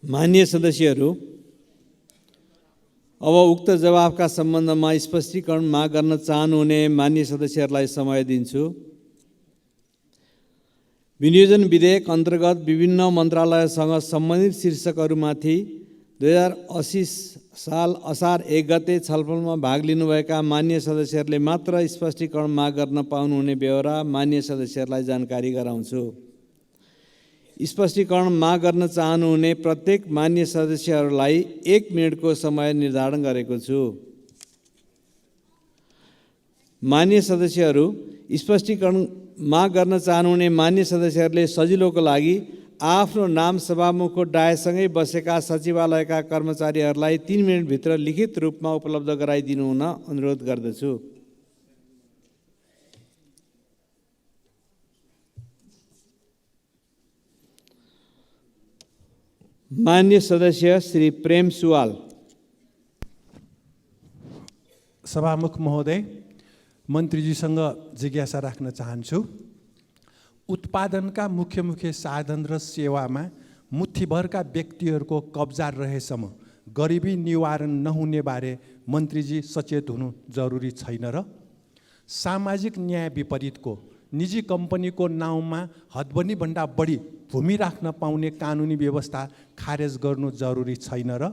माननीय सदस्यहरू, अब उक्त जवाफका सम्बन्धमा स्पष्टीकरण माग गर्न चाहनुहुने माननीय सदस्यहरूलाई समय दिन्छु। विनियोजन विधेयक अन्तर्गत विभिन्न मन्त्रालयसँग सम्बन्धित शीर्षकहरूमाथि 2080 साल असार 1 गते छलफलमा भाग लिनुभएका माननीय सदस्यहरूले मात्र स्पष्टीकरण माग गर्न पाउनुहुने बेहोरा माननीय सदस्यहरूलाई जानकारी गराउँछु। स्पष्टीकरण माग गर्न चाहनुहुने प्रत्येक माननीय सदस्यहरूलाई 1 मिनेटको समय निर्धारण गरेको छु। माननीय सदस्यहरू, स्पष्टीकरण माग गर्न चाहनुहुने माननीय सदस्यहरूले सजिलोको लागि आफ्नो नाम सभामुखको डायसँगै बसेका सचिवालयका कर्मचारीहरूलाई 3 मिनेटभित्र लिखित रूपमा उपलब्ध गराइदिनु हुन अनुरोध गर्दछु। माननीय सदस्य श्री प्रेम सुवाल। सभामुख महोदय, मन्त्रीजीसँग जिज्ञासा राख्न चाहन्छु। उत्पादनका मुख्य साधन र सेवामा मुठीभरका व्यक्तिहरूको कब्जा रहेसम्म गरिबी निवारण नहुने बारे मन्त्रीजी सचेत हुनु जरुरी छैन र? सामाजिक न्याय विपरीतको निजी कम्पनीको नाउँमा हदबन्दी भन्दा बढी भूमि राख्न पाउने कानुनी व्यवस्था खारेज गर्नु जरुरी छैन र?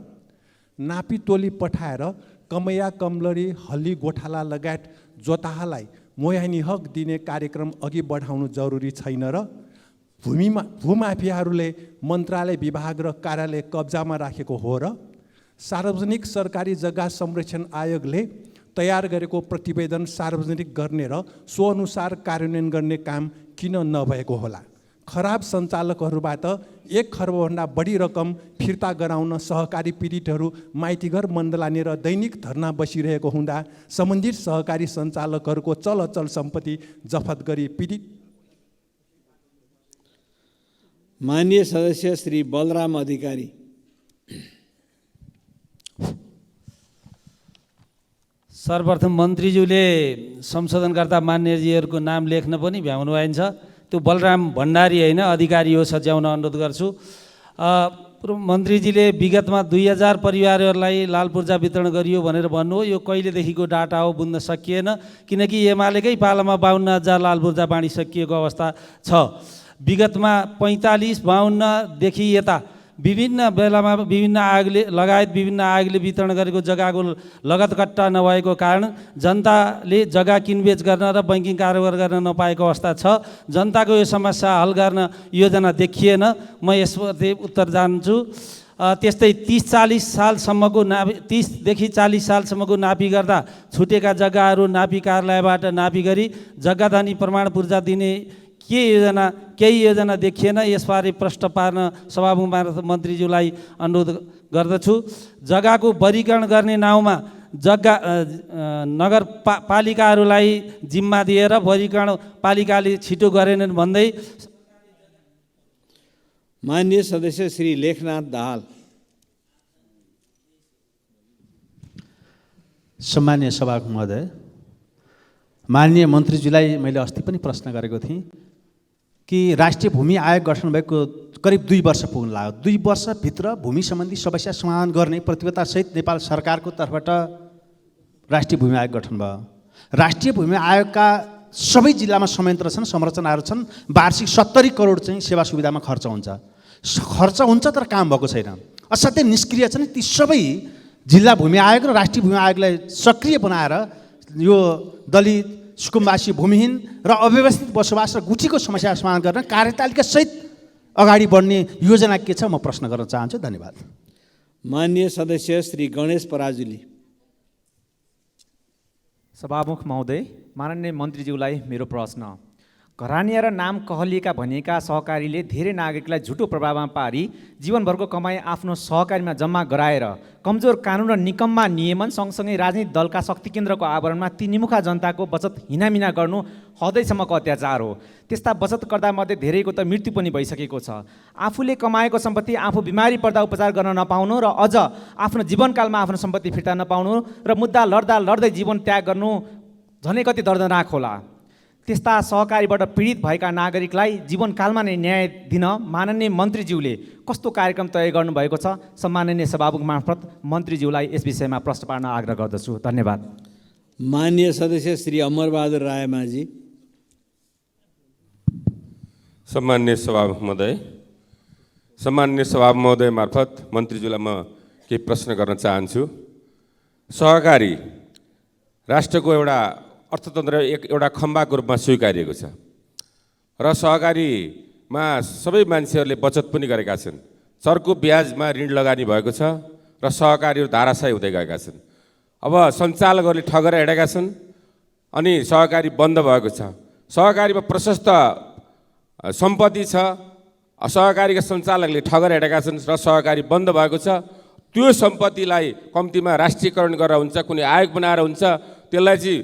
नापी टोली पठाएर कमैया कमलरी हल्ली गोठाला लगायत जोताहालाई मोयानी हक दिने कार्यक्रम अघि बढाउनु जरुरी छैन र? भूमाफियाहरूले मन्त्रालय विभाग र कार्यालय कब्जामा राखेको हो र? सार्वजनिक सरकारी जग्गा संरक्षण आयोगले तयार गरेको प्रतिवेदन सार्वजनिक गर्ने र सोअनुसार कार्यान्वयन गर्ने काम किन नभएको होला? खराब सञ्चालकहरूबाट 1 खर्बभन्दा बढी रकम फिर्ता गराउन सहकारी पीडितहरू माइतीघर मन्दलाने र दैनिक धरना बसिरहेको हुँदा सम्बन्धित सहकारी सञ्चालकहरूको चल सम्पत्ति जफत गरी पीडित। माननीय सदस्य श्री बलराम अधिकारी। सर्वप्रथम मन्त्रीज्यूले संशोधनकर्ता मान्यजीहरूको नाम लेख्न पनि भ्याउनु भएछ। त्यो बलराम भण्डारी होइन, अधिकारी हो, सच्याउन अनुरोध गर्छु। मन्त्रीजीले विगतमा 2000 परिवारहरूलाई लाल पूर्जा वितरण गरियो भनेर भन्नु हो। यो कहिलेदेखिको डाटा हो बुझ्न सकिएन, किनकि एमालेकै पालामा 52,000 लाल पूर्जा बाँडिसकिएको अवस्था छ। विगतमा 45-52देखि यता विभिन्न बेलामा विभिन्न आयोगले लगायत विभिन्न आयोगले वितरण गरेको जग्गाको लगतकट्टा नभएको कारण जनताले जग्गा किनबेच गर्न र बैंकिङ कारोबार गर्न नपाएको अवस्था छ। जनताको यो समस्या हल गर्न योजना देखिएन। म यसप्रति उत्तर जान्छु। त्यस्तै 30-40 सालसम्मको 30देखि 40 सालसम्मको नापी गर्दा छुटेका जग्गाहरू नापी कार्यालयबाट नापी गरी जग्गाधनी प्रमाण पूर्जा दिने केही योजना देखिएन। यसबारे प्रश्न पार्न सभामुख मन्त्रीज्यूलाई अनुरोध गर्दछु। जग्गाको वर्गीकरण गर्ने नाउँमा जग्गा नगरपालिकाहरूलाई जिम्मा दिएर वर्गीकरण पालिकाले छिटो गरेनन् भन्दै माननीय सदस्य श्री लेखनाथ दाहाल। सम्माननीय सभामुख महोदय, माननीय मन्त्रीज्यूलाई मैले अस्ति पनि प्रश्न गरेको थिएँ कि राष्ट्रिय भूमि आयोग गठन भएको करिब 2 वर्ष पुग्न लाग्यो। 2 वर्षभित्र भूमि सम्बन्धी समस्या समाधान गर्ने प्रतिबद्धतासहित नेपाल सरकारको तर्फबाट राष्ट्रिय भूमि आयोग गठन भयो। राष्ट्रिय भूमि आयोगका सबै जिल्लामा संयन्त्र छन्, संरचनाहरू छन्। वार्षिक 70 करोड चाहिँ सेवा सुविधामा खर्च हुन्छ तर काम भएको छैन। असाध्यै निष्क्रिय छन्। ती सबै जिल्ला भूमि आयोग र राष्ट्रिय भूमि आयोगलाई सक्रिय बनाएर यो दलित, सुकुम्बासी, भूमिहीन र अव्यवस्थित बसोबास र गुठीको समस्या समाधान गर्न कार्यतालिका सहित अगाडि बढ्ने योजना के छ, म प्रश्न गर्न चाहन्छु। धन्यवाद। माननीय सदस्य श्री गणेश पराजुली। सभामुख महोदय, माननीय मन्त्रीज्यूलाई मेरो प्रश्न। घरानिया र नाम कहलिएका भनिएका सहकारीले धेरै नागरिकलाई झुटो प्रभावमा पारी जीवनभरको कमाई आफ्नो सहकारीमा जम्मा गराएर कमजोर कानुन र निकम्मा नियमन सँगसँगै राजनीतिक दलका शक्ति केन्द्रको आवरणमा ती निमुखा जनताको बचत हिनामिना गर्नु हदैसम्मको अत्याचार हो। त्यस्ता बचतकर्तामध्ये धेरैको त मृत्यु पनि भइसकेको छ। आफूले कमाएको सम्पत्ति आफू बिमारी पर्दा उपचार गर्न नपाउनु र अझ आफ्नो जीवनकालमा आफ्नो सम्पत्ति फिर्ता नपाउनु र मुद्दा लड्दै जीवन त्याग गर्नु झनै कति दर्दनाक होला। त्यस्ता सहकारीबाट पीडित भएका नागरिकलाई जीवनकालमा नै न्याय दिन माननीय मन्त्रीज्यूले कस्तो कार्यक्रम तय गर्नुभएको छ? सम्माननीय सभामुख मार्फत मन्त्रीज्यूलाई यस विषयमा प्रश्न पार्न आग्रह गर्दछु। धन्यवाद। माननीय सदस्य श्री अमरबहादुर रायमाझी। सम्माननीय सभामुख महोदय, सम्माननीय सभामुख महोदय मार्फत मन्त्रीज्यूलाई म केही प्रश्न गर्न चाहन्छु। सहकारी राष्ट्रको एउटा अर्थतन्त्र एउटा खम्बाको रूपमा स्वीकारिएको छ र सहकारीमा सबै मान्छेहरूले बचत पनि गरेका छन्। चर्को ब्याजमा ऋण लगानी भएको छ र सहकारीहरू धाराशायी हुँदै गएका छन्। अब सञ्चालकहरूले ठगेर हिँडेका छन् अनि सहकारी बन्द भएको छ। सहकारीमा प्रशस्त सम्पत्ति छ, सहकारीका सञ्चालकले ठगेर हिँडेका छन् र सहकारी बन्द भएको छ। त्यो सम्पत्तिलाई कम्तीमा राष्ट्रियकरण गरेर हुन्छ, कुनै आयोग बनाएर हुन्छ, त्यसलाई चाहिँ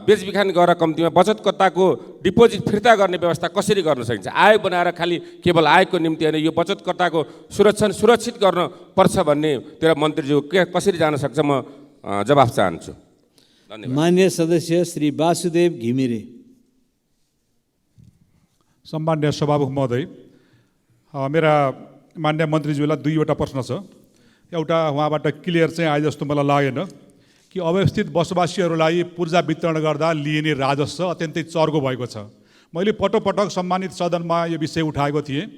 बेचबिखान गरेर कम्तीमा बचतकर्ताको डिपोजिट फिर्ता गर्ने व्यवस्था कसरी गर्न सकिन्छ? आयोग बनाएर खालि केवल आयोगको निम्ति होइन, यो बचतकर्ताको सुरक्षित गर्नुपर्छ भन्ने तेरा मन्त्रीज्यू कसरी जान सक्छ? म जवाफ चाहन्छु। धन्यवाद। माननीय सदस्य श्री वासुदेव घिमिरे। सम्मान्य सभामुख महोदय, मेरा मान्य मन्त्रीज्यूलाई दुईवटा प्रश्न छ। एउटा उहाँबाट क्लियर चाहिँ आए जस्तो मलाई लागेन कि अव्यवस्थित बसोबासीहरूलाई पूर्जा वितरण गर्दा लिइने राजस्व अत्यन्तै चर्को भएको छ। मैले पटक सम्मानित सदनमा यो विषय उठाएको थिएँ।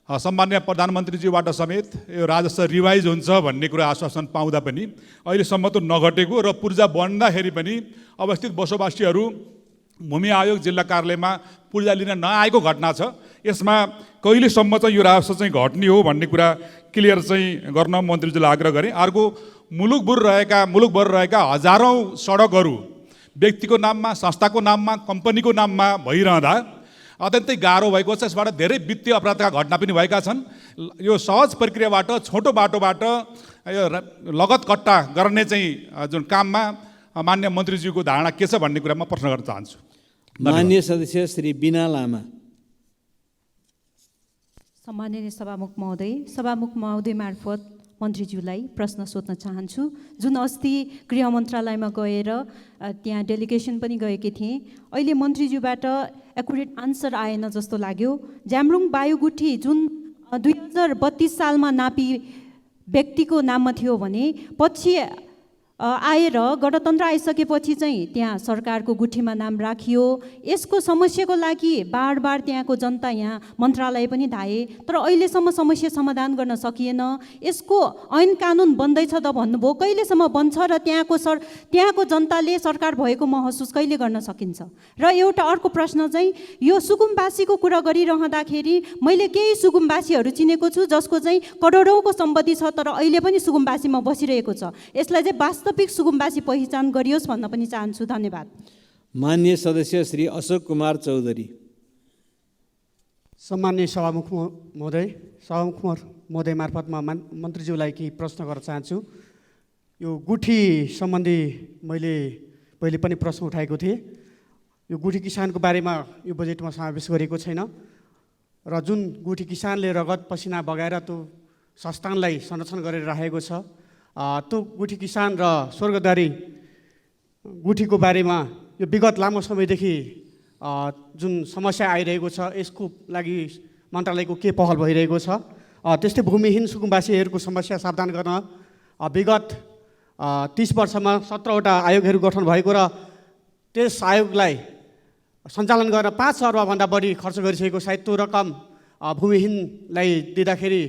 सम्मान्य प्रधानमन्त्रीज्यूबाट समेत यो राजस्व रिभाइज हुन्छ भन्ने कुरा आश्वासन पाउँदा पनि अहिलेसम्म त नघटेको र पूर्जा बन्दाखेरि पनि अवस्थित बसोबासीहरू भूमि आयोग जिल्ला कार्यालयमा पूर्जा लिन नआएको घटना छ। यसमा कहिलेसम्म चाहिँ यो राजस्व चाहिँ घट्ने हो भन्ने कुरा क्लियर चाहिँ गर्न मन्त्रीज्यूलाई आग्रह गरेँ। अर्को, मुलुकभर रहेका हजारौँ सडकहरू व्यक्तिको नाममा, संस्थाको नाममा, कम्पनीको नाममा भइरहँदा अत्यन्तै गाह्रो भएको छ। यसबाट धेरै वित्तीय अपराधका घटना पनि भएका छन्। यो सहज प्रक्रियाबाट, छोटो बाटोबाट यो लगत कट्टा गर्ने चाहिँ जुन काममा मान्य मन्त्रीज्यूको धारणा के छ भन्ने कुरामा प्रश्न गर्न चाहन्छु। माननीय सदस्य श्री बिना लामा। सम्माननीय सभामुख महोदय मार्फत मन्त्रीज्यूलाई प्रश्न सोध्न चाहन्छु। जुन अस्ति गृह मन्त्रालयमा गएर त्यहाँ डेलिगेसन पनि गएकी थिएँ, अहिले मन्त्रीज्यूबाट एकुरेट आन्सर आएन जस्तो लाग्यो। ज्याम्रुङ बायुगुठी जुन 2032 सालमा नापी व्यक्तिको नाममा थियो भने पछि आएर गणतन्त्र आइसकेपछि चाहिँ त्यहाँ सरकारको गुठीमा नाम राखियो। यसको समस्याको लागि बार त्यहाँको जनता यहाँ मन्त्रालय पनि धाए, तर अहिलेसम्म समस्या समाधान गर्न सकिएन। यसको ऐन कानुन बन्दैछ त भन्नुभयो, कहिलेसम्म बन्छ र त्यहाँको जनताले सरकार भएको महसुस कहिले गर्न सकिन्छ? र एउटा अर्को प्रश्न चाहिँ यो सुकुम्बासीको कुरा गरिरहँदाखेरि मैले केही सुकुम्बासीहरू चिनेको छु जसको चाहिँ करोडौँको सम्पत्ति छ, तर अहिले पनि सुकुम्बासीमा बसिरहेको छ। यसलाई चाहिँ वास्तविक सुकुम्बासी पहिचान गरियोस् भन्न पनि चाहन्छु। धन्यवाद। माननीय सदस्य श्री अशोक कुमार चौधरी। सम्माननीय सभामुख महोदय मार्फत म मन्त्रीज्यूलाई केही प्रश्न गर्न चाहन्छु। यो गुठी सम्बन्धी मैले पहिले पनि प्रश्न उठाएको थिएँ। यो गुठी किसानको बारेमा यो बजेटमा समावेश गरेको छैन र जुन गुठी किसानले रगत पसिना बगाएर त्यो संस्थानलाई संरक्षण गरेर राखेको छ, त्यो गुठी किसान र स्वर्गद्वारी गुठीको बारेमा यो विगत लामो समयदेखि जुन समस्या आइरहेको छ, यसको लागि मन्त्रालयको के पहल भइरहेको छ? त्यस्तै भूमिहीन सुकुम्बासीहरूको समस्या समाधान गर्न विगत 30 वर्षमा 17वटा आयोगहरू गठन भएको र त्यस आयोगलाई सञ्चालन गर्न 5 अर्बभन्दा बढी खर्च गरिसकेको। सायद त्यो रकम भूमिहीनलाई दिँदाखेरि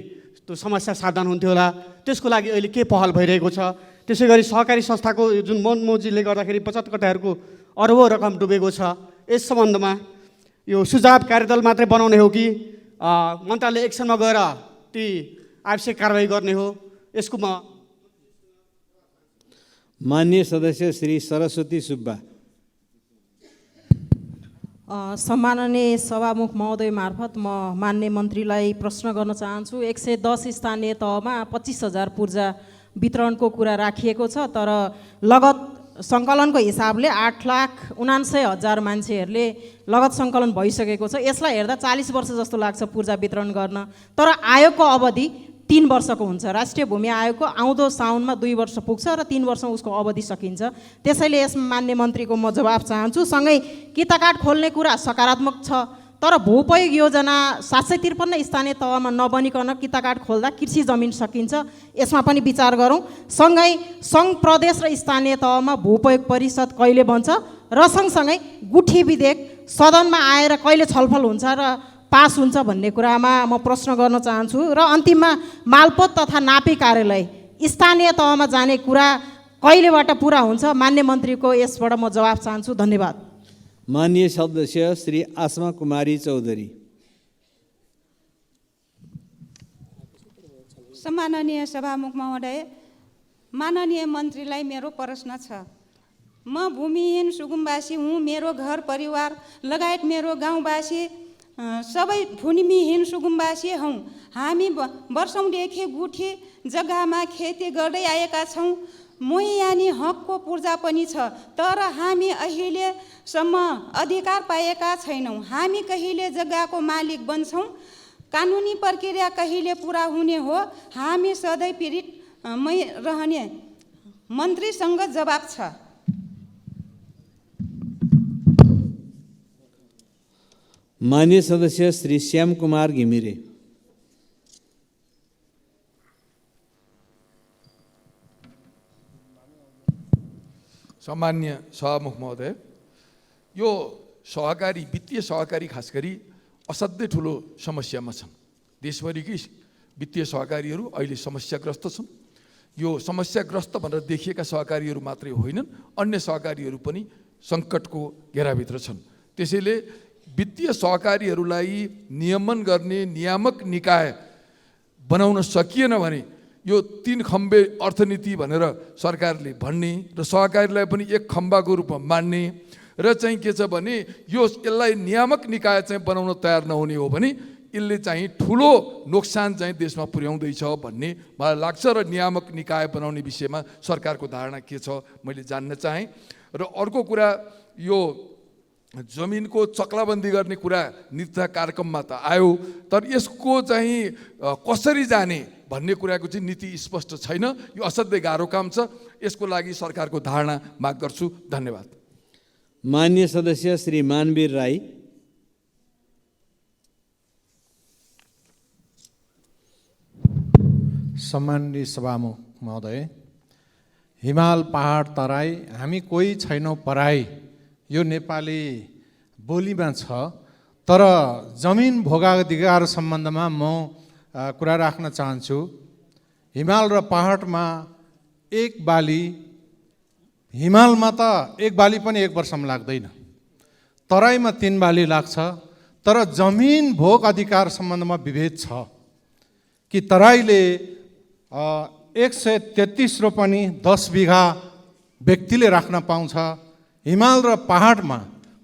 त्यो समस्या समाधान हुन्थ्यो होला। त्यसको लागि अहिले के पहल भइरहेको छ? त्यसै गरी सहकारी संस्थाको जुन मनमोजीले गर्दाखेरि बचतकर्ताहरूको अरबौँ रकम डुबेको छ, यस सम्बन्धमा यो सुझाव कार्यदल मात्रै बनाउने हो कि मन्त्रालय एक्सनमा गएर ती आवश्यक कारवाही गर्ने हो? यसको माननीय सदस्य श्री सरस्वती सुब्बा। सम्माननीय सभामुख महोदय मार्फत म मान्य मन्त्रीलाई प्रश्न गर्न चाहन्छु। 110 स्थानीय तहमा 25,000 पूर्जा वितरणको कुरा राखिएको छ, तर लगत सङ्कलनको हिसाबले 8,79,000 मान्छेहरूले लगत सङ्कलन भइसकेको छ। यसलाई हेर्दा 40 वर्ष जस्तो लाग्छ पूर्जा वितरण गर्न, तर आयोगको अवधि 3 वर्षको हुन्छ। राष्ट्रिय भूमि आयोगको आउँदो साउनमा 2 वर्ष पुग्छ र 3 वर्षमा उसको अवधि सकिन्छ। त्यसैले यसमा मान्य मन्त्रीको म जवाफ चाहन्छु। सँगै किताकाट खोल्ने कुरा सकारात्मक छ, तर भूपयोग योजना 753 स्थानीय तहमा नबनिकन किताकाट खोल्दा कृषि जमिन सकिन्छ, यसमा पनि विचार गरौँ। सँगै सङ्घ प्रदेश र स्थानीय तहमा भूपयोग परिषद कहिले बन्छ र सँगसँगै गुठी विधेयक सदनमा आएर कहिले छलफल हुन्छ र पास हुन्छ भन्ने कुरामा म प्रश्न गर्न चाहन्छु। र अन्तिममा मालपोत तथा नापी कार्यालय स्थानीय तहमा जाने कुरा कहिलेबाट पुरा हुन्छ? मान्य मन्त्रीको यसबाट म जवाफ चाहन्छु। धन्यवाद। माननीय सदस्य श्री आसमा कुमारी चौधरी। सम्माननीय सभामुख महोदय, माननीय मन्त्रीलाई मेरो प्रश्न छ। म भूमिहीन सुकुम्बासी हुँ। मेरो घर परिवार लगायत मेरो गाउँवासी सबै भूमिहीन सुकुम्बासी हौँ। हामी वर्षौँदेखि गुठी जग्गामा खेती गर्दै आएका छौँ। मोही हकको पूर्जा पनि छ, तर हामी अहिलेसम्म अधिकार पाएका छैनौँ। हामी कहिले जग्गाको मालिक बन्छौँ? कानुनी प्रक्रिया कहिले पुरा हुने हो? हामी सधैँ पीडितमै रहने? मन्त्रीसँग जवाब छ। माननीय सदस्य श्री श्याम कुमार घिमिरे। सम्मान्य सभामुख महोदय, यो सहकारी वित्तीय सहकारी खास गरी असाध्यै ठुलो समस्यामा छन्। देशभरिकै वित्तीय सहकारीहरू अहिले समस्याग्रस्त छन्। यो समस्याग्रस्त भनेर देखिएका सहकारीहरू मात्रै होइनन्, अन्य सहकारीहरू पनि सङ्कटको घेराभित्र छन्। त्यसैले वित्तीय सहकारीहरूलाई नियमन गर्ने नियामक निकाय बनाउन सकिएन भने यो 3 खम्बे अर्थनीति भनेर सरकारले भन्ने र सहकारीलाई पनि एक खम्बाको रूपमा मान्ने र चाहिँ के छ भने यसलाई नियामक निकाय चाहिँ बनाउन तयार नहुने हो भने यसले चाहिँ ठुलो नोक्सान चाहिँ देशमा पुर्याउँदैछ भन्ने मलाई लाग्छ। र नियामक निकाय बनाउने विषयमा सरकारको धारणा के छ मैले जान्न चाहेँ। र अर्को कुरा, यो जमिनको चक्लाबन्दी गर्ने कुरा नीति कार्यक्रममा त आयो, तर यसको चाहिँ कसरी जाने भन्ने कुराको चाहिँ नीति स्पष्ट छैन। यो असाध्यै गाह्रो काम छ। यसको लागि सरकारको धारणा माग गर्छु। धन्यवाद। माननीय सदस्य श्री मानवीर राई। सम्माननीय सभामुख महोदय, हिमाल पहाड तराई हामी कोही छैनौँ पराई यो नेपाली बोलीमा छ, तर जमिन भोगाधिकार सम्बन्धमा म कुरा राख्न चाहन्छु। हिमाल र पहाडमा एक बाली, हिमालमा त एक बाली पनि 1 वर्षमा लाग्दैन, तराईमा 3 बाली लाग्छ। तर जमिन भोग अधिकार सम्बन्धमा विभेद छ कि तराईले 133 रोपनी 10 बिघा व्यक्तिले राख्न पाउँछ, हिमाल र पहाडमा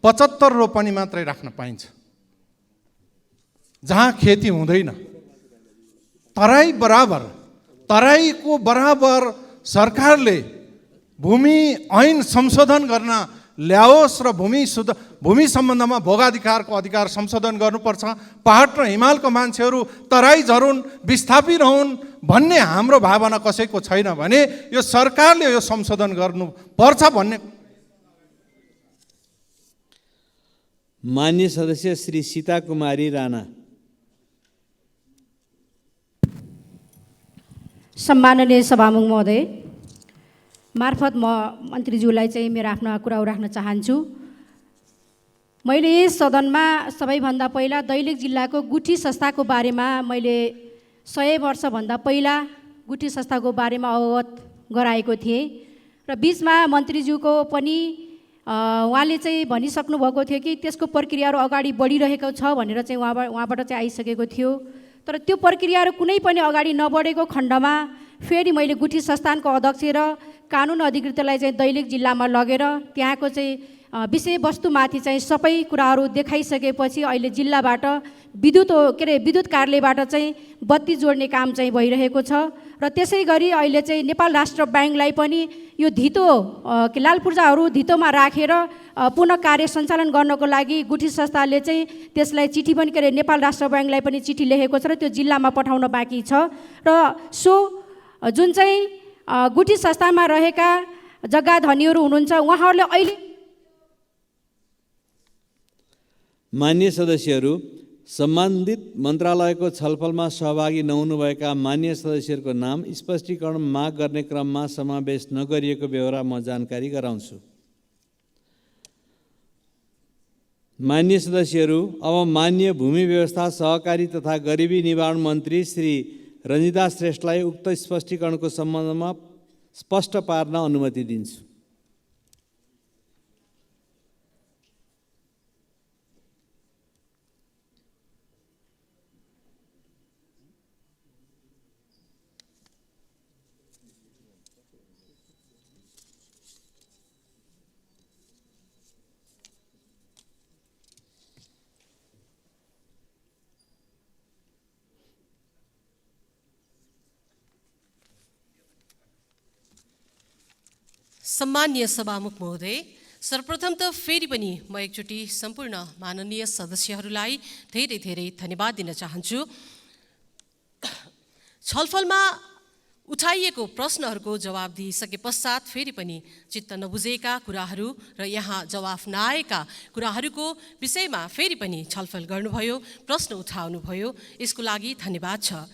75 रोपनी मात्रै राख्न पाइन्छ, जहाँ खेती हुँदैन। तराईको बराबर सरकारले भूमि ऐन संशोधन गर्न ल्याओस् र भूमि सम्बन्धमा भोगाधिकारको अधिकार संशोधन गर्नुपर्छ। पहाड र हिमालको मान्छेहरू तराई झरुन्, विस्थापित हुन् भन्ने हाम्रो भावना कसैको छैन भने यो सरकारले यो संशोधन गर्नुपर्छ भन्ने। मान्य सदस्य श्री सीता कुमारी राणा। सम्माननीय सभामुख महोदय, मार्फत म मन्त्रीज्यूलाई चाहिँ मेरो आफ्नो कुरा राख्न चाहन्छु। मैले यस सदनमा सबैभन्दा पहिला दैलेख जिल्लाको गुठी संस्थाको बारेमा मैले 100 वर्षभन्दा पहिला गुठी संस्थाको बारेमा अवगत गराएको थिएँ र बिचमा मन्त्रीज्यूको पनि उहाँले चाहिँ भनिसक्नु भएको थियो कि त्यसको प्रक्रियाहरू अगाडि बढिरहेको छ भनेर चाहिँ उहाँबाट चाहिँ आइसकेको थियो। तर त्यो प्रक्रियाहरू कुनै पनि अगाडि नबढेको खण्डमा फेरि मैले गुठी संस्थानको अध्यक्ष र कानुन अधिकृतलाई चाहिँ दैलेख जिल्लामा लगेर त्यहाँको चाहिँ विषयवस्तुमाथि चाहिँ सबै कुराहरू देखाइसकेपछि अहिले जिल्लाबाट विद्युत कार्यालयबाट चाहिँ बत्ती जोड्ने काम चाहिँ भइरहेको छ र र त्यसै गरी अहिले चाहिँ नेपाल राष्ट्र ब्याङ्कलाई पनि यो धितो लाल पूर्जाहरू धितोमा राखेर पुनः कार्य सञ्चालन गर्नको लागि गुठी संस्थाले चाहिँ त्यसलाई चिठी पनि के अरे नेपाल राष्ट्र ब्याङ्कलाई पनि चिठी लेखेको छ र त्यो जिल्लामा पठाउन बाँकी छ र जुन चाहिँ गुठी संस्थामा रहेका जग्गा धनीहरू हुनुहुन्छ उहाँहरूले अहिले मान्य सदस्यहरू, सम्बन्धित मन्त्रालयको छलफलमा सहभागी नहुनुभएका मान्य सदस्यहरूको नाम स्पष्टीकरण माग गर्ने क्रममा समावेश नगरिएको बेहोरा म जानकारी गराउँछु। मान्य सदस्यहरू, अब मान्य भूमि व्यवस्था, सहकारी तथा गरिबी निवारण मन्त्री श्री रञ्जिता श्रेष्ठलाई उक्त स्पष्टीकरणको सम्बन्धमा स्पष्ट पार्न अनुमति दिन्छु। सम्मान्य सभामुख महोदय, सर्वप्रथम त फेरि पनि म एकचोटि सम्पूर्ण माननीय सदस्यहरूलाई धेरै धेरै धन्यवाद दिन चाहन्छु। छलफलमा उठाइएको प्रश्नहरूको जवाब दिइसके पश्चात फेरि पनि चित्त नबुझेका कुराहरू र यहाँ जवाफ नआएका कुराहरूको विषयमा फेरि पनि छलफल गर्नुभयो, प्रश्न उठाउनुभयो, यसको लागि धन्यवाद छ।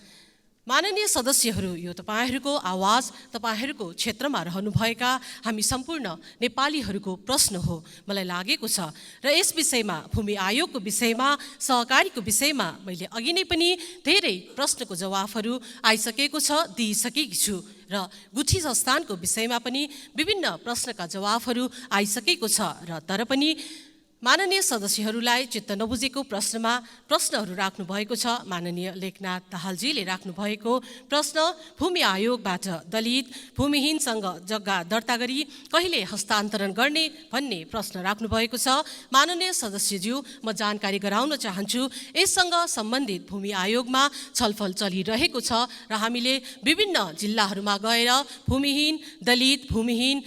माननीय सदस्यहरू, यो तपाईहरूको आवाज तपाईहरूको क्षेत्रमा रहनुभएका हामी सम्पूर्ण नेपालीहरूको प्रश्न हो मलाई लागेको छ र यस विषयमा भूमि आयोगको विषयमा, सहकारीको विषयमा मैले अघि नै पनि धेरै प्रश्नको जवाफहरू आइसकेको छ, दिइसकेकी छु र गुठी संस्थानको विषयमा पनि विभिन्न प्रश्नका जवाफहरू आइसकेको छ र तर पनि माननीय सदस्यहरूलाई चित्त नबुझेको प्रश्नहरू राख्नु भएको छ। माननीय लेखनाथ दाहालजीले राख्नु भएको प्रश्न भूमि आयोगबाट दलित भूमिहीनसँग जग्गा दर्ता गरी कहिले हस्तान्तरण गर्ने भन्ने प्रश्न राख्नु भएको छ। माननीय सदस्यज्यू, म जानकारी गराउन चाहन्छु, यससँग सम्बन्धित भूमि आयोगमा छलफल चलिरहेको छ र हामीले विभिन्न जिल्लाहरूमा गएर भूमिहीन, दलित भूमिहीन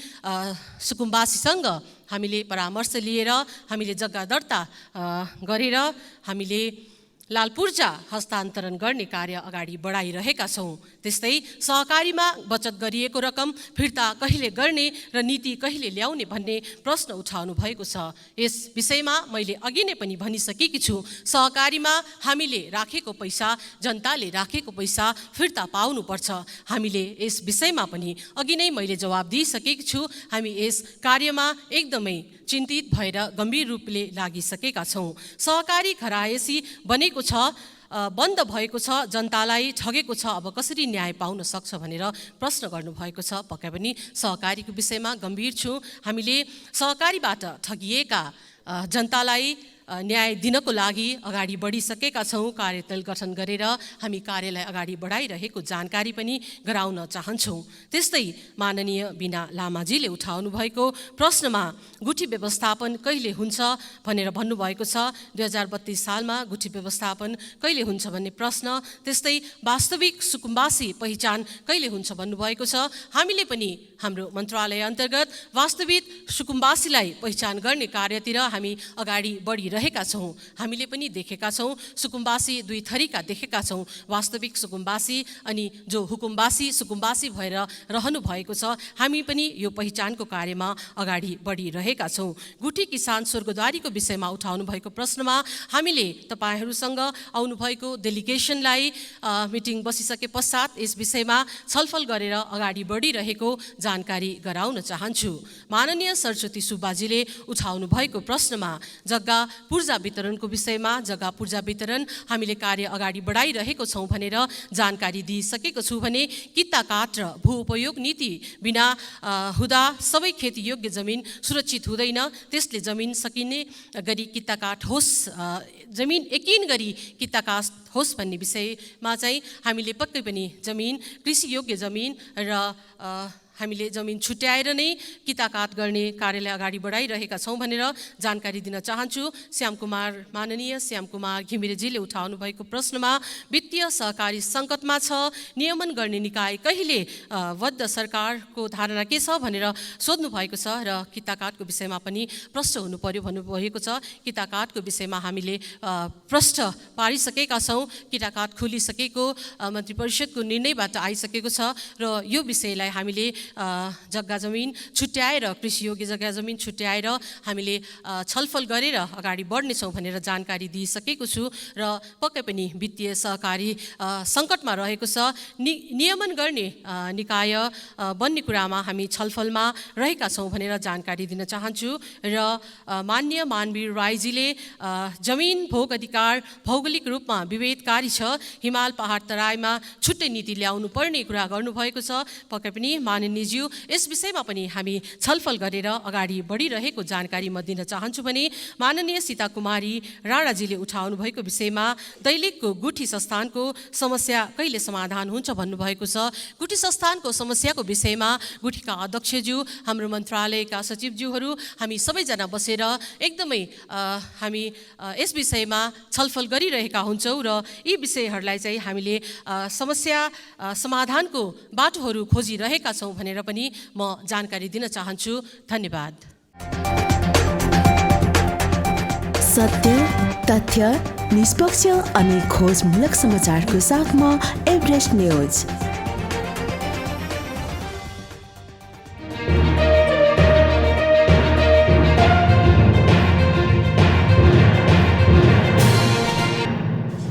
सुकुम्बासीसँग हामीले परामर्श लिएर हामीले जग्गा दर्ता गरेर हामीले लाल पूर्जा हस्तान्तरण गर्ने कार्य अगाडि बढाइरहेका छौँ। त्यस्तै सहकारीमा बचत गरिएको रकम फिर्ता कहिले गर्ने र नीति कहिले ल्याउने भन्ने प्रश्न उठाउनु भएको छ। यस विषयमा मैले अघि नै पनि भनिसकेकी छु, सहकारीमा हामीले राखेको पैसा, जनताले राखेको पैसा फिर्ता पाउनुपर्छ। हामीले यस विषयमा पनि अघि नै मैले जवाब दिइसकेकी छु। हामी यस कार्यमा एकदमै चिन्तित भएर गम्भीर रूपले लागिसकेका छौँ। सहकारी घरायसी बनेको छ, बन्द भएको छ, जनतालाई ठगेको छ, अब कसरी न्याय पाउन सक्छ भनेर प्रश्न गर्नुभएको छ। पक्कै पनि सहकारीको विषयमा गम्भीर छु। हामीले सहकारीबाट ठगिएका जनतालाई न्याय दिनको लागि अगाडि बढिसकेका छौँ। कार्यदल गठन गरेर हामी कार्यलाई अगाडि बढाइरहेको जानकारी पनि गराउन चाहन्छौँ। त्यस्तै माननीय बिना लामाजीले उठाउनु भएको प्रश्नमा गुठी व्यवस्थापन कहिले हुन्छ भनेर भन्नुभएको छ। 2032 सालमा गुठी व्यवस्थापन कहिले हुन्छ भन्ने प्रश्न, त्यस्तै वास्तविक सुकुम्बासी पहिचान कहिले हुन्छ भन्नुभएको छ। हामीले पनि हाम्रो मन्त्रालय अन्तर्गत वास्तविक सुकुम्बासीलाई पहिचान गर्ने कार्यतिर हामी अगाडि बढिरहेका छौँ। हामीले पनि देखेका छौँ, सुकुम्बासी दुई थरीका देखेका छौँ, वास्तविक सुकुम्बासी अनि जो हुकुमबासी सुकुम्बासी भएर रहनु भएको छ। हामी पनि यो पहिचानको कार्यमा अगाडि बढिरहेका छौँ। गुठी किसान स्वर्गद्वारीको विषयमा उठाउनु भएको प्रश्नमा हामीले तपाईँहरूसँग आउनुभएको डेलिगेसनलाई मिटिङ बसिसके पश्चात यस विषयमा छलफल गरेर अगाडि बढिरहेको जानकारी गराउन चाहन्छु। माननीय सरस्वती सुब्बाजीले उठाउनु भएको प्रश्नमा जग्गा पूर्जा वितरणको विषयमा, जग्गा पूर्जा वितरण हामीले कार्य अगाडि बढाइरहेको छौँ भनेर जानकारी दिइसकेको छु भने किता काट र भू उपयोग नीति बिना हुँदा सबै खेतीयोग्य जमिन सुरक्षित हुँदैन। त्यसले जमिन सकिने गरी किता काट होस्, जमिन यकिन गरी किता काट होस् भन्ने विषयमा चाहिँ हामीले पक्कै पनि जमिन कृषियोग्य जमिन र हामीले जमिन छुट्याएर नै किताकाट गर्ने कार्यलाई अगाडि बढाइरहेका छौँ भनेर जानकारी दिन चाहन्छु। माननीय श्याम कुमार घिमिरेजीले उठाउनु भएको प्रश्नमा वित्तीय सहकारी सङ्कटमा छ, नियमन गर्ने निकाय कहिले बद्ध सरकारको धारणा के छ भनेर सोध्नु भएको छ र किताकाटको विषयमा पनि प्रश्न हुनु पर्यो भन्नुभएको छ। किताकाटको विषयमा हामीले प्रश्न पारिसकेका छौँ। किताकाट खुलिसकेको मन्त्री परिषदको निर्णयबाट आइसकेको छ र यो विषयलाई हामीले जग्गा जमिन छुट्याएर कृषियोग्य जग्गा जमिन छुट्याएर हामीले छलफल गरेर अगाडि बढ्नेछौँ भनेर जानकारी दिइसकेको छु र पक्कै पनि वित्तीय सहकारी सङ्कटमा रहेको छ। नियमन गर्ने निकाय बन्ने कुरामा हामी छलफलमा रहेका छौँ भनेर जानकारी दिन चाहन्छु र माननीय मानवीर राईजीले जमिन भोग अधिकार भौगोलिक रूपमा विभेदकारी छ, हिमाल पहाड तराईमा छुट्टै नीति ल्याउनु पर्ने कुरा गर्नुभएको छ। पक्कै पनि माननीयज्यू यस विषयमा पनि हामी छलफल गरेर अगाडि बढिरहेको जानकारी म दिन चाहन्छु भने माननीय सीता कुमारी राणाजीले उठाउनु भएको विषयमा दैलेखको गुठी संस्थानको समस्या कहिले समाधान हुन्छ भन्नुभएको छ। गुठी संस्थानको समस्याको विषयमा गुठीका अध्यक्षज्यू, हाम्रो मन्त्रालयका सचिवज्यूहरू हामी सबैजना बसेर एकदमै हामी यस विषयमा छलफल गरिरहेका हुन्छौँ र यी विषयहरूलाई चाहिँ हामीले समस्या समाधानको बाटोहरू खोजिरहेका छौँ भनेर पनि म जानकारी दिन चाहन्छु। धन्यवाद। सत्य, तथ्य, निष्पक्ष अनि खोजमूलक समाचारको साथमा एभरेस्ट न्यूज।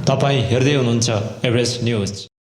तपाईँ हेर्दै हुनुहुन्छ एभरेस्ट न्यूज।